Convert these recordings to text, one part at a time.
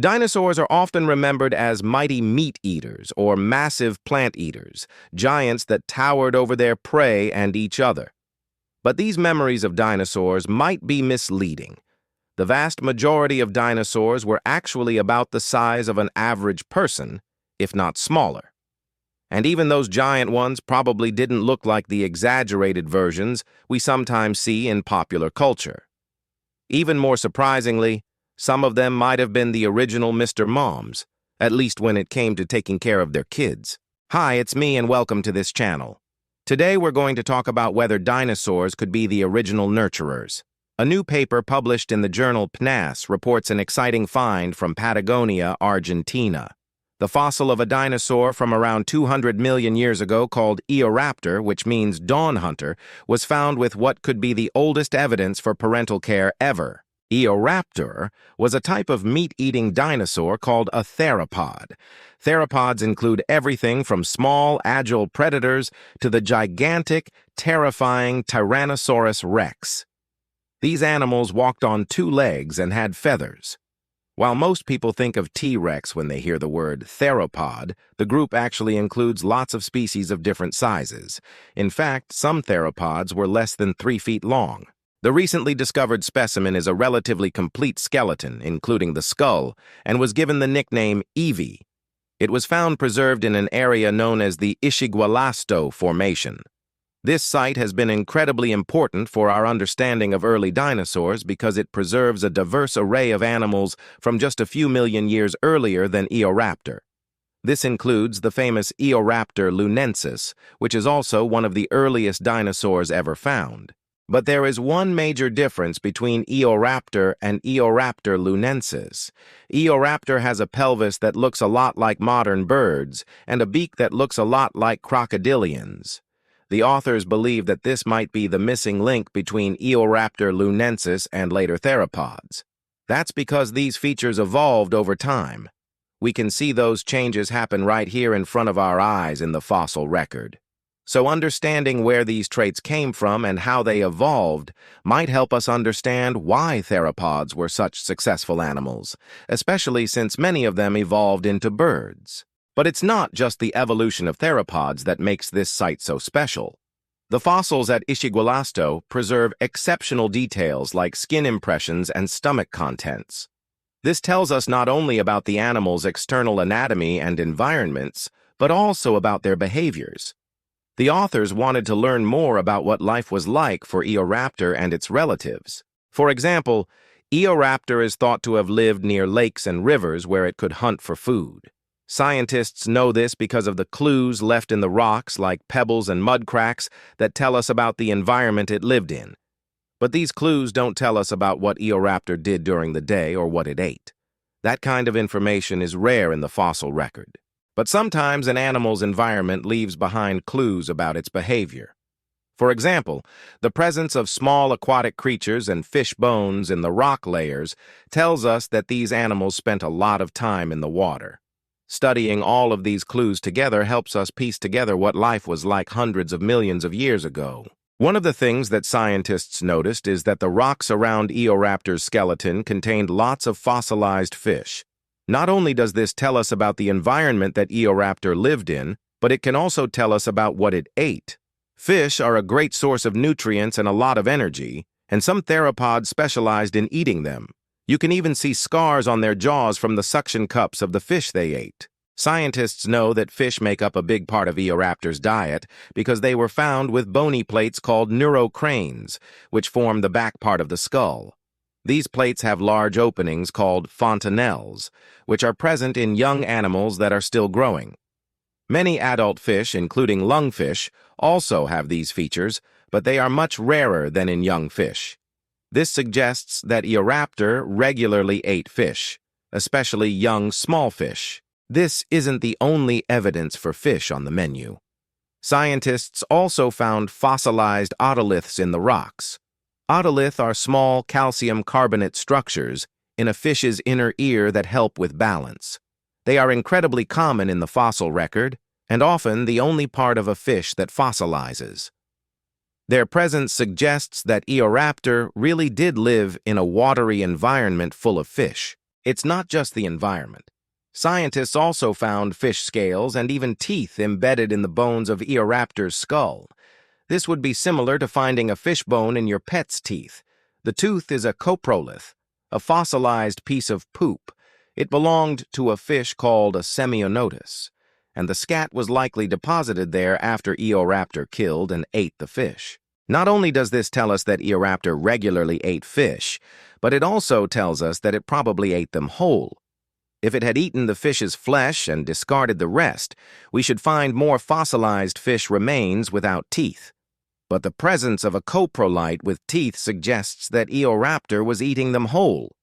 Dinosaurs are often remembered as mighty meat eaters or massive plant eaters, giants that towered over their prey and each other. But these memories of dinosaurs might be misleading. The vast majority of dinosaurs were actually about the size of an average person, if not smaller. And even those giant ones probably didn't look like the exaggerated versions we sometimes see in popular culture. Even more surprisingly, some of them might have been the original Mr. Moms, at least when it came to taking care of their kids. Hi, it's me and welcome to this channel. Today we're going to talk about whether dinosaurs could be the original nurturers. A new paper published in the journal PNAS reports an exciting find from Patagonia, Argentina. The fossil of a dinosaur from around 200 million years ago called Eoraptor, which means dawn hunter, was found with what could be the oldest evidence for parental care ever. Eoraptor was a type of meat-eating dinosaur called a theropod. Theropods include everything from small, agile predators to the gigantic, terrifying Tyrannosaurus rex. These animals walked on two legs and had feathers. While most people think of T-Rex when they hear the word theropod, the group actually includes lots of species of different sizes. In fact, some theropods were less than 3 feet long. The recently discovered specimen is a relatively complete skeleton, including the skull, and was given the nickname Evie. It was found preserved in an area known as the Isigualasto Formation. This site has been incredibly important for our understanding of early dinosaurs because it preserves a diverse array of animals from just a few million years earlier than Eoraptor. This includes the famous Eoraptor lunensis, which is also one of the earliest dinosaurs ever found. But there is one major difference between Eoraptor and Eoraptor lunensis. Eoraptor has a pelvis that looks a lot like modern birds and a beak that looks a lot like crocodilians. The authors believe that this might be the missing link between Eoraptor lunensis and later theropods. That's because these features evolved over time. We can see those changes happen right here in front of our eyes in the fossil record. So understanding where these traits came from and how they evolved might help us understand why theropods were such successful animals, especially since many of them evolved into birds. But it's not just the evolution of theropods that makes this site so special. The fossils at Isigualasto preserve exceptional details like skin impressions and stomach contents. This tells us not only about the animal's external anatomy and environments, but also about their behaviors. The authors wanted to learn more about what life was like for Eoraptor and its relatives. For example, Eoraptor is thought to have lived near lakes and rivers where it could hunt for food. Scientists know this because of the clues left in the rocks like pebbles and mud cracks that tell us about the environment it lived in. But these clues don't tell us about what Eoraptor did during the day or what it ate. That kind of information is rare in the fossil record. But sometimes an animal's environment leaves behind clues about its behavior. For example, the presence of small aquatic creatures and fish bones in the rock layers tells us that these animals spent a lot of time in the water. Studying all of these clues together helps us piece together what life was like hundreds of millions of years ago. One of the things that scientists noticed is that the rocks around Eoraptor's skeleton contained lots of fossilized fish. Not only does this tell us about the environment that Eoraptor lived in, but it can also tell us about what it ate. Fish are a great source of nutrients and a lot of energy, and some theropods specialized in eating them. You can even see scars on their jaws from the suction cups of the fish they ate. Scientists know that fish make up a big part of Eoraptor's diet because they were found with bony plates called neurocranes, which form the back part of the skull. These plates have large openings called fontanelles, which are present in young animals that are still growing. Many adult fish, including lungfish, also have these features, but they are much rarer than in young fish. This suggests that Eoraptor regularly ate fish, especially young small fish. This isn't the only evidence for fish on the menu. Scientists also found fossilized otoliths in the rocks. Otolith are small calcium carbonate structures in a fish's inner ear that help with balance. They are incredibly common in the fossil record and often the only part of a fish that fossilizes. Their presence suggests that Eoraptor really did live in a watery environment full of fish. It's not just the environment. Scientists also found fish scales and even teeth embedded in the bones of Eoraptor's skull. This would be similar to finding a fish bone in your pet's teeth. The tooth is a coprolith, a fossilized piece of poop. It belonged to a fish called a semionotus, and the scat was likely deposited there after Eoraptor killed and ate the fish. Not only does this tell us that Eoraptor regularly ate fish, but it also tells us that it probably ate them whole. If it had eaten the fish's flesh and discarded the rest, we should find more fossilized fish remains without teeth. But the presence of a coprolite with teeth suggests that Eoraptor was eating them whole.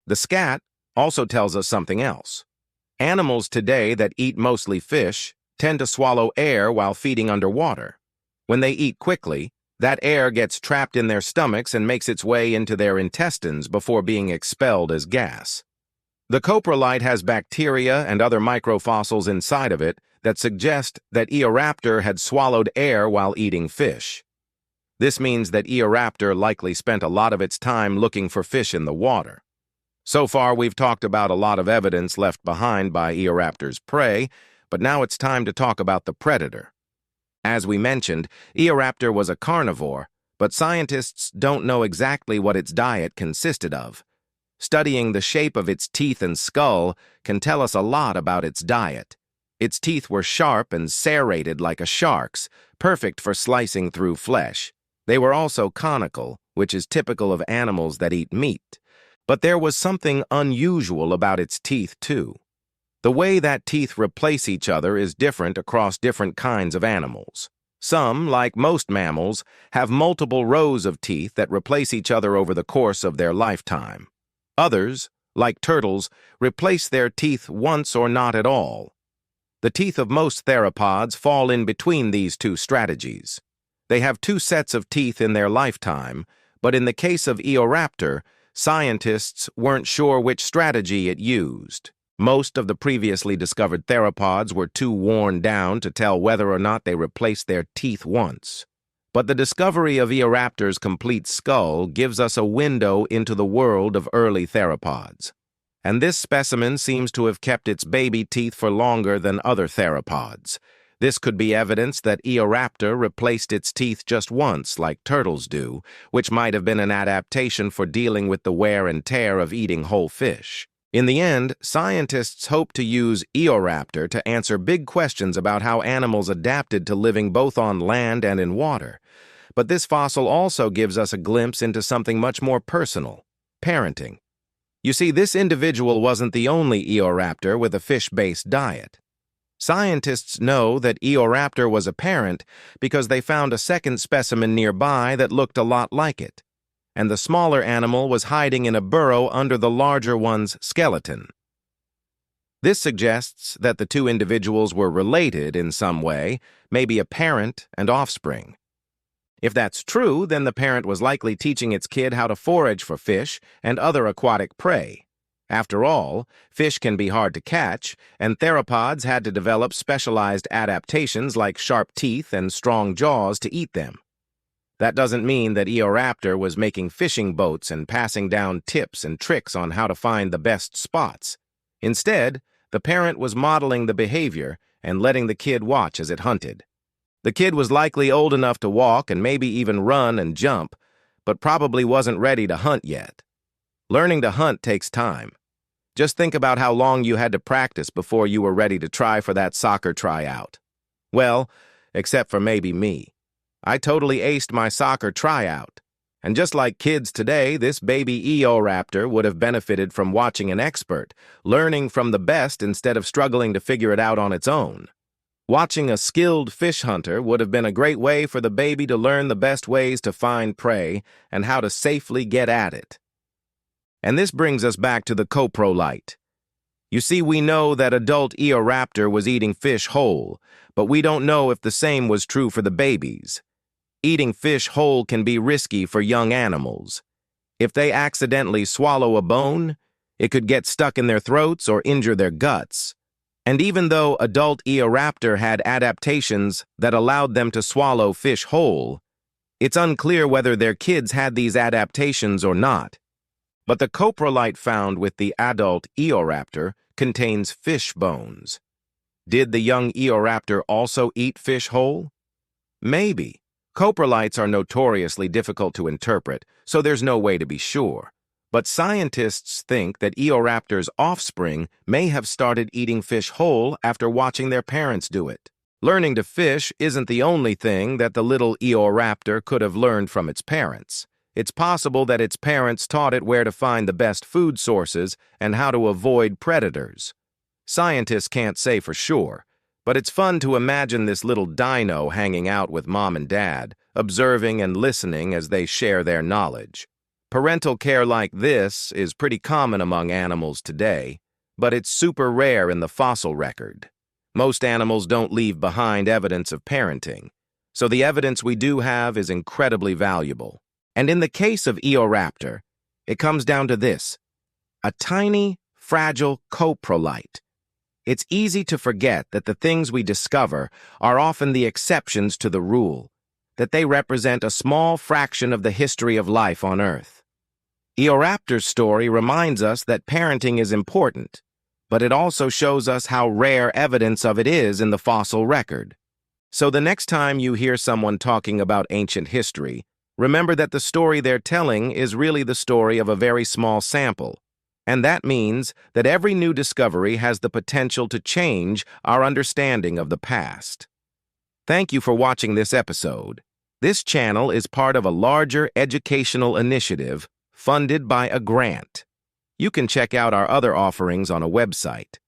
The scat also tells us something else. Animals today that eat mostly fish tend to swallow air while feeding underwater. When they eat quickly, that air gets trapped in their stomachs and makes its way into their intestines before being expelled as gas. The coprolite has bacteria and other microfossils inside of it that suggest that Eoraptor had swallowed air while eating fish. This means that Eoraptor likely spent a lot of its time looking for fish in the water. So far, we've talked about a lot of evidence left behind by Eoraptor's prey, but now it's time to talk about the predator. As we mentioned, Eoraptor was a carnivore, but scientists don't know exactly what its diet consisted of. Studying the shape of its teeth and skull can tell us a lot about its diet. Its teeth were sharp and serrated like a shark's, perfect for slicing through flesh. They were also conical, which is typical of animals that eat meat. But there was something unusual about its teeth, too. The way that teeth replace each other is different across different kinds of animals. Some, like most mammals, have multiple rows of teeth that replace each other over the course of their lifetime. Others, like turtles, replace their teeth once or not at all. The teeth of most theropods fall in between these two strategies. They have two sets of teeth in their lifetime, but in the case of Eoraptor, scientists weren't sure which strategy it used. Most of the previously discovered theropods were too worn down to tell whether or not they replaced their teeth once. But the discovery of Eoraptor's complete skull gives us a window into the world of early theropods. And this specimen seems to have kept its baby teeth for longer than other theropods. This could be evidence that Eoraptor replaced its teeth just once, like turtles do, which might have been an adaptation for dealing with the wear and tear of eating whole fish. In the end, scientists hope to use Eoraptor to answer big questions about how animals adapted to living both on land and in water. But this fossil also gives us a glimpse into something much more personal: parenting. You see, this individual wasn't the only Eoraptor with a fish-based diet. Scientists know that Eoraptor was a parent because they found a second specimen nearby that looked a lot like it, and the smaller animal was hiding in a burrow under the larger one's skeleton. This suggests that the two individuals were related in some way, maybe a parent and offspring. If that's true, then the parent was likely teaching its kid how to forage for fish and other aquatic prey. After all, fish can be hard to catch, and theropods had to develop specialized adaptations like sharp teeth and strong jaws to eat them. That doesn't mean that Eoraptor was making fishing boats and passing down tips and tricks on how to find the best spots. Instead, the parent was modeling the behavior and letting the kid watch as it hunted. The kid was likely old enough to walk and maybe even run and jump, but probably wasn't ready to hunt yet. Learning to hunt takes time. Just think about how long you had to practice before you were ready to try for that soccer tryout. Well, except for maybe me. I totally aced my soccer tryout. And just like kids today, this baby Eoraptor would have benefited from watching an expert, learning from the best instead of struggling to figure it out on its own. Watching a skilled fish hunter would have been a great way for the baby to learn the best ways to find prey and how to safely get at it. And this brings us back to the coprolite. You see, we know that adult Eoraptor was eating fish whole, but we don't know if the same was true for the babies. Eating fish whole can be risky for young animals. If they accidentally swallow a bone, it could get stuck in their throats or injure their guts. And even though adult Eoraptor had adaptations that allowed them to swallow fish whole, it's unclear whether their kids had these adaptations or not. But the coprolite found with the adult Eoraptor contains fish bones. Did the young Eoraptor also eat fish whole? Maybe. Coprolites are notoriously difficult to interpret, so there's no way to be sure. But scientists think that Eoraptor's offspring may have started eating fish whole after watching their parents do it. Learning to fish isn't the only thing that the little Eoraptor could have learned from its parents. It's possible that its parents taught it where to find the best food sources and how to avoid predators. Scientists can't say for sure, but it's fun to imagine this little dino hanging out with mom and dad, observing and listening as they share their knowledge. Parental care like this is pretty common among animals today, but it's super rare in the fossil record. Most animals don't leave behind evidence of parenting, so the evidence we do have is incredibly valuable. And in the case of Eoraptor, it comes down to this: a tiny, fragile coprolite. It's easy to forget that the things we discover are often the exceptions to the rule, that they represent a small fraction of the history of life on Earth. Eoraptor's story reminds us that parenting is important, but it also shows us how rare evidence of it is in the fossil record. So the next time you hear someone talking about ancient history, remember that the story they're telling is really the story of a very small sample. And that means that every new discovery has the potential to change our understanding of the past. Thank you for watching this episode. This channel is part of a larger educational initiative funded by a grant. You can check out our other offerings on a website.